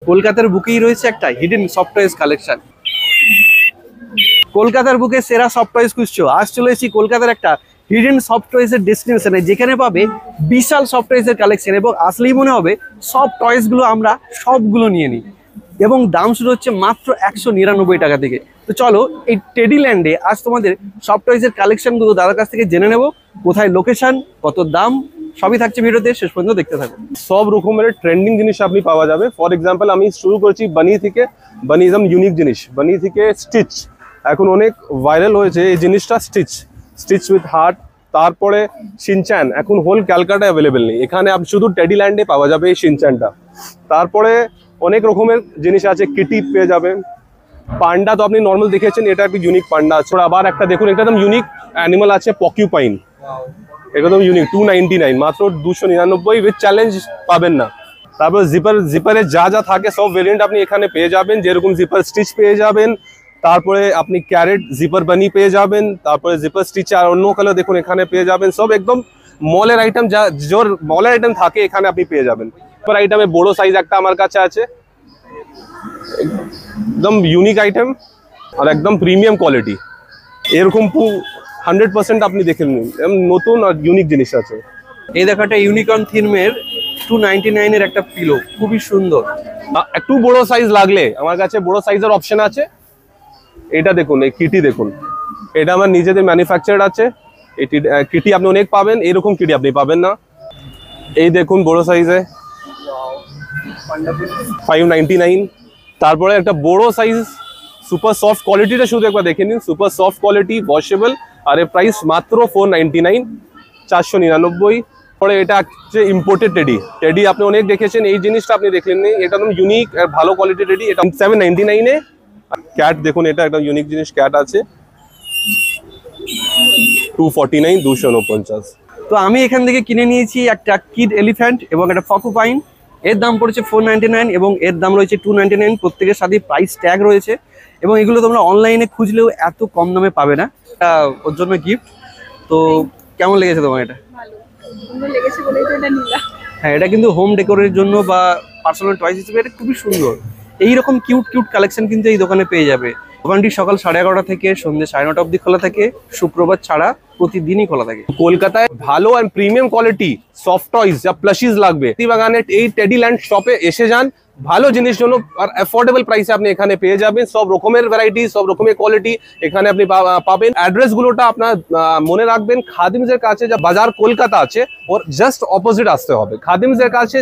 কলকাতার বুকেই রয়েছে একটা হিডেন সফট টয়েস কালেকশন। কলকাতার বুকে সেরা সফট টয়েস খুঁজছো, আজ চলে এসেছি কলকাতার একটা হিডেন সফট টয়েস এর ডেস্টিনেশনে, যেখানে পাবে বিশাল সফট টয়েস এর কালেকশন এবং আসলেই মনে হবে সফট টয়েস গুলো আমরা সবগুলো নিয়ে নিই। এবং দাম শুরু হচ্ছে মাত্র 199 টাকা থেকে। তো চলো এই টেডিল্যান্ডে আজ তোমাদের সফট টয়েস এর কালেকশন গুলো দাদার কাছ থেকে জেনে নেবো, কোথায় লোকেশন, কত দাম, সবই থাকছে ভিডিওতে, শেষ পর্যন্ত দেখতে থাকো। সব রকমের ট্রেন্ডিং জিনিস আপনি পাওয়া যাবে। ফর এক্সাম্পল আমি শুরু করছি বানি থেকে। বানি একদম ইউনিক জিনিস। বানি থেকে স্টিচ, এখন অনেক ভাইরাল হয়েছে এই জিনিসটা, স্টিচ উইথ হার্ট। তারপরে শিনচ্যান, এখন হোল ক্যালকাটা অ্যাভেলেবেল নেই, এখানে আপনি শুধু টেডিল্যান্ডে পাওয়া যাবে এই শিনচ্যানটা। তারপরে অনেক রকমের জিনিস আছে, কিটি পেয়ে যাবেন। পান্ডা তো আপনি নর্মাল দেখেছেন, এটা একটু ইউনিক পান্ডা আছে। আবার একটা দেখুন, এটা একদম ইউনিক অ্যানিমাল আছে, পকিউপাইন, একদম ইউনিক, 299, মাত্র 299 উইথ চ্যালেঞ্জ পাবেন না। তারপর জিপারে যা যা থাকে সব ভেরিয়েন্ট আপনি এখানে পেয়ে যাবেন, যেরকম জিপার স্টিচ পেয়ে যাবেন, তারপরে আপনি ক্যারেট জিপার বানি পেয়ে যাবেন, তারপরে জিপার স্টিচ আর অন্য কালার দেখুন এখানে পেয়ে যাবেন। সব একদম মলের আইটেম, যা জোর মলের আইটেম থাকে এখানে আপনি পেয়ে যাবেন। জিপার আইটেমে বড় সাইজ একটা আমার কাছে আছে, একদম ইউনিক আইটেম আর একদম প্রিমিয়াম কোয়ালিটি। এরকম 100% আপনি দেখে নিন, নতুন আর ইউনিক জিনিস আছে। এই দেখো একটা ইউনিকর্ন থিমের 299 এর একটা পিলো, খুবই সুন্দর। একটু বড় সাইজ লাগলে আমার কাছে বড় সাইজের অপশন আছে। এটা দেখুন, এই কিটি দেখুন, এটা আমার নিজেদের ম্যানুফ্যাকচার আছে। এই কিটি আপনি অনেক পাবেন, এরকম কিটি আপনি পাবেন না। এই দেখুন বড় সাইজে 599। তারপরে একটা বড় সাইজ সুপার সফট কোয়ালিটিটা শুধু একবার দেখে নিন, সুপার সফট কোয়ালিটি, ওয়াশেবল, আর এর প্রাইস মাত্র 499, 499। পরে এটা হচ্ছে ইম্পোর্টেড টেডি আপনি অনেক দেখেছেন, এই জিনিসটা আপনি দেখলেন নি, এটা একদম ইউনিক আর ভালো কোয়ালিটির টেডি, এটা 799 এ। ক্যাট দেখুন, এটা একটা ইউনিক জিনিস, ক্যাট আছে 249, 249। তো আমি এখান থেকে কিনে নিয়েছি একটা কিড এলিফ্যান্ট এবং একটা পকুপাইন। এর দাম পড়েছে 499 এবং এর দাম রয়েছে 299, প্রত্যেকের সাথে প্রাইস ট্যাগ রয়েছে। এবং এগুলো তোমরা অনলাইনে খুঁজলেও এত কম দামে পাবে না, ওর জন্য গিফট। তো কেমন লেগেছে তোমার এটা? হ্যাঁ, এটা কিন্তু হোম ডেকোরের জন্য বা পার্সোনাল টয়েস হিসেবে এটা খুবই সুন্দর। এইরকম কিউট কিউট কালেকশন কিন্তু এই দোকানে পেয়ে যাবে। দোকানটি সকাল 11:30 থেকে সন্ধ্যে 9:30 অবধি খোলা থাকে, শুক্রবার ছাড়া প্রতিদিনই খোলা থাকে। কলকাতায় ভালো আর প্রিমিয়াম কোয়ালিটি সফট টয়েস যা প্লাশিস লাগবে, বাগানের এই টেডিল্যান্ড শপে এসে যান। ভালো জিনিস জন্য আর অ্যাফোর্ডেবল প্রাইসে আপনি এখানে পেয়ে যাবেন। সব রকমের ভ্যারাইটি, সব রকমের কোয়ালিটি এখানে আপনি পাবেন। অ্যাড্রেস গুলোটা আপনার মনে রাখবেন, খাদিমসের কাছে যা বাজার কলকাতা আছে ওর জাস্ট অপোজিট আসতে হবে। খাদিমসের কাছে